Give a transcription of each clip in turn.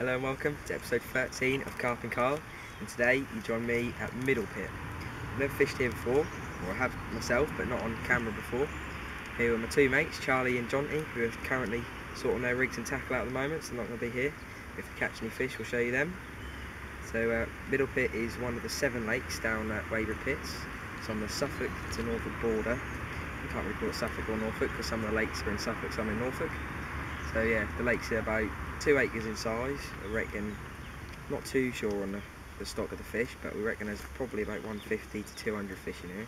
Hello and welcome to episode 13 of Carping, and today you join me at Middle Pit. I've never fished here before, or I have myself but not on camera before. Here are my two mates, Charlie and Jonty, who are currently sorting their rigs and tackle out at the moment, so they're not going to be here. If we catch any fish we'll show you them. So Middle Pit is one of the 7 lakes down at Weybread pits. It's on the Suffolk to Norfolk border. You can't really call it Suffolk or Norfolk because some of the lakes are in Suffolk, some in Norfolk. So yeah, the lakes are about 2 acres in size. I reckon, not too sure on the stock of the fish, but we reckon there's probably about 150 to 200 fish in here.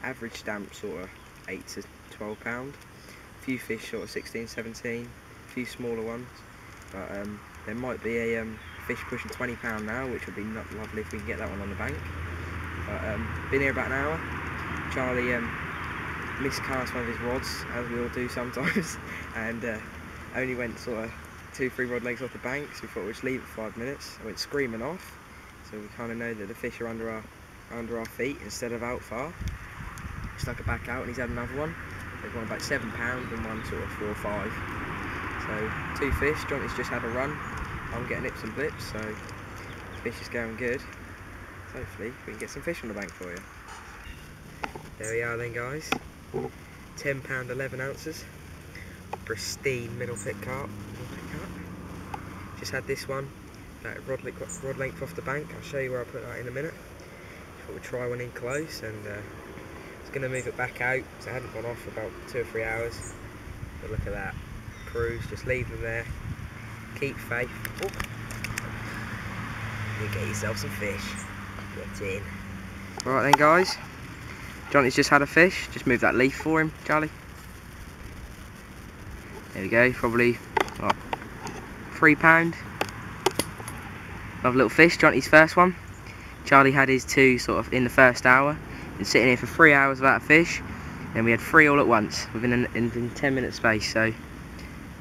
Average stamp sort of 8 to 12 pound. A few fish sort of 16, 17, a few smaller ones. But there might be a fish pushing 20 pound now, which would be not lovely if we can get that one on the bank. But been here about an hour. Charlie miscast one of his rods, as we all do sometimes, and only went sort of 2-3 rod lengths off the bank, so we thought we'd just leave it 5 minutes. I went screaming off, so we kind of know that the fish are under our feet instead of out far. Stuck it back out and he's had another one. They've gone about 7 pound and one sort of 4 or 5. So 2 fish. Jonty's just had a run. I'm getting nips and blips, so the fish is going good. So hopefully we can get some fish on the bank for you. There we are then, guys. £10 11 ounces. Pristine middle pit carp. Just had this one, that rod length off the bank. I'll show you where I put that in a minute. Thought we'd try one in close, and it's going to move it back out, so it hadn't gone off for about 2 or 3 hours. But look at that, cruise, just leave them there, keep faith. Oh. You get yourself some fish. Get in. Right then, guys, Jonty's just had a fish. Just move that leaf for him, Charlie. There we go, probably what, £3. Lovely little fish, Jonty's first one. Charlie had his 2 sort of in the first hour. Been sitting here for 3 hours without a fish. Then we had 3 all at once within in 10 minute space. So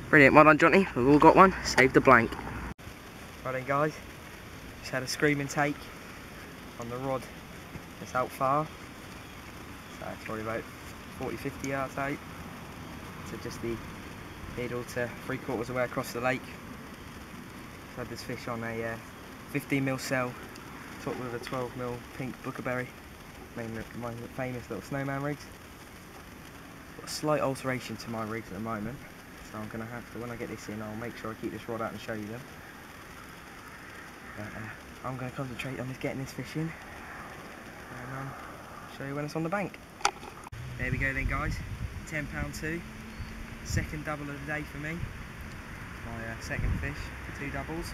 brilliant, well done Jonty. We've all got one. Saved the blank. Right then, guys, just had a screaming take on the rod that's out far. So it's probably about 40-50 yards out. So just the middle to 3/4 of the way across the lake. So had this fish on a 15mm cell, topped with a 12mm pink buckerberry, my famous little snowman rigs. Got a slight alteration to my rigs at the moment, so I'm going to have to, when I get this in, I'll make sure I keep this rod out and show you them. But, I'm going to concentrate on just getting this fish in, and show you when it's on the bank. There we go then, guys, £10 2. Second double of the day for me. My second fish, 2 doubles.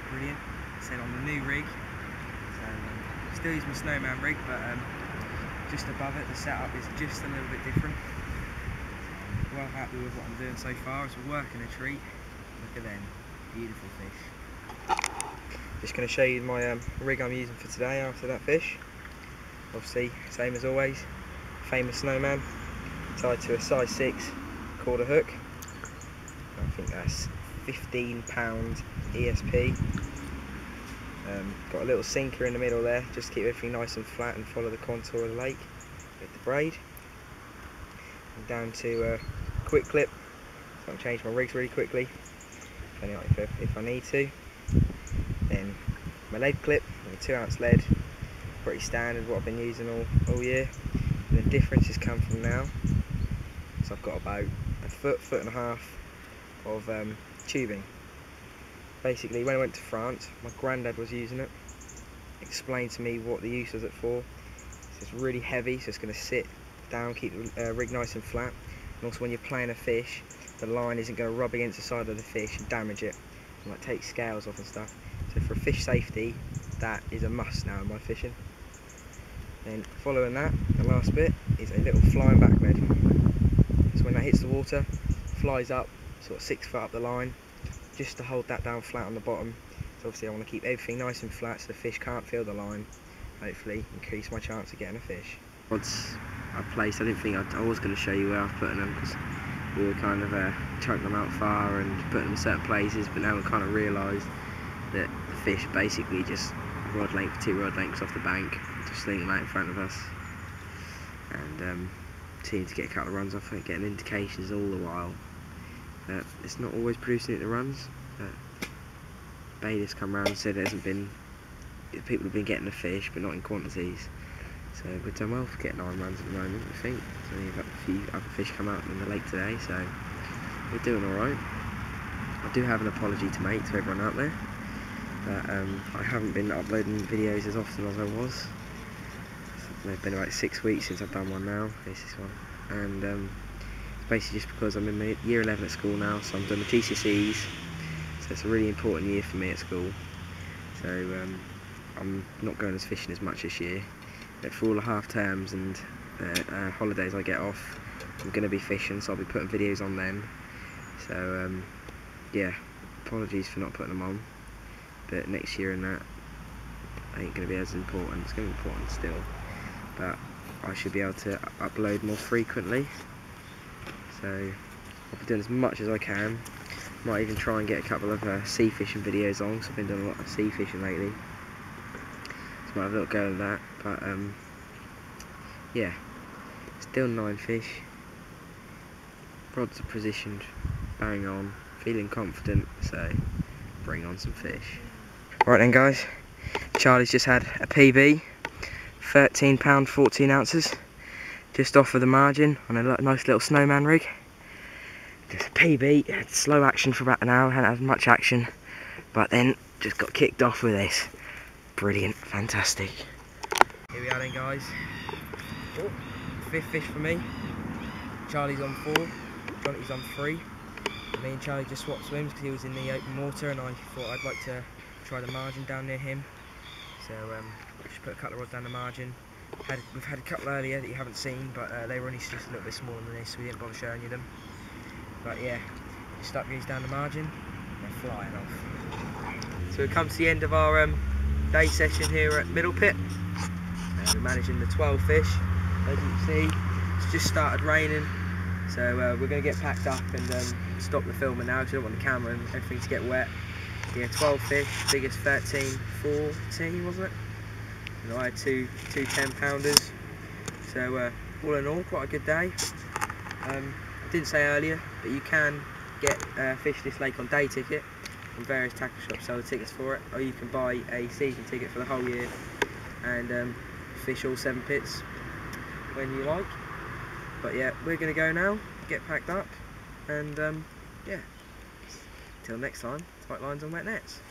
Brilliant. Said on the new rig. So still use my snowman rig, but just above it the setup is just a little bit different. Well happy with what I'm doing so far. It's a work and a treat. Look at them, beautiful fish. Just going to show you my rig I'm using for today after that fish. Obviously, same as always, famous snowman, tied to a size 6 quarter hook. I think that's £15 ESP. Got a little sinker in the middle there, just to keep everything nice and flat and follow the contour of the lake with the braid. And down to a quick clip, so I'll change my rigs really quickly if I need to. Then my lead clip with a 2 ounce lead, pretty standard what I've been using all year. And the difference has come from now. So I've got about a foot and a half of tubing. Basically, when I went to France, my granddad was using it. Explained to me what the use was it for. So it's really heavy, so it's going to sit down, keep the rig nice and flat. And also, when you're playing a fish, the line isn't going to rub against the side of the fish and damage it, and like take scales off and stuff. So for fish safety, that is a must now in my fishing. Then following that, the last bit is a little flying back bed. So when that hits the water, flies up, sort of 6 foot up the line, just to hold that down flat on the bottom. So obviously I want to keep everything nice and flat so the fish can't feel the line. Hopefully increase my chance of getting a fish. Rods I placed, I didn't think I was going to show you where I've put them, because we were kind of chucking them out far and putting them in certain places, but now we've kind of realised that the fish basically just 2 rod lengths off the bank, just sling them out in front of us. And seem to get a couple of runs off it, getting indications all the while. It's not always producing it the runs, but bailiffs come round and said there hasn't been, people have been getting the fish but not in quantities. So we're done well for getting 9 runs at the moment, I think. So we've had a few other fish come out in the lake today, so we're doing alright. I do have an apology to make to everyone out there, that I haven't been uploading videos as often as I was. It's been about 6 weeks since I've done one now. This is one, and it's basically just because I'm in my year 11 at school now, so I'm doing the GCSEs, so it's a really important year for me at school. So I'm not going as fishing as much this year, but for all the half terms and holidays I get off, I'm going to be fishing, so I'll be putting videos on then. So yeah, apologies for not putting them on, but next year and that ain't going to be as important. It's going to be important still, but I should be able to upload more frequently, so I'll be doing as much as I can. Might even try and get a couple of sea fishing videos on, because I've been doing a lot of sea fishing lately, so might have a little go at that. But yeah, still 9 fish, rods are positioned bang on, feeling confident, so bring on some fish. Right then guys, Charlie's just had a PB, 13 pound 14 ounces, just off of the margin on a nice little snowman rig. Just a PB, had slow action for about an hour, hadn't had much action, but then just got kicked off with this. Brilliant, fantastic. Here we are then guys, 5th fish for me. Charlie's on 4, Jonty's on 3. Me and Charlie just swapped swims because he was in the open water, and I thought I'd like to try the margin down near him. So just put a couple of rods down the margin. We've had a couple earlier that you haven't seen, but they were only just a little bit smaller than this, so we didn't bother showing you them. But yeah, stuck these down the margin, they're flying off. So we've come to the end of our day session here at Middle Pit. We're managing the 12 fish. As you can see, it's just started raining, so we're going to get packed up and stop the filming now because we don't want the camera and everything to get wet. Yeah, 12 fish, biggest 13, 14 wasn't it? And I had two 10-pounders. So all in all, quite a good day. I didn't say earlier, but you can get fish this lake on day ticket from various tackle shops, sell the tickets for it, or you can buy a season ticket for the whole year and fish all 7 pits when you like. But yeah, we're going to go now, get packed up, and yeah, till next time, tight lines on wet nets.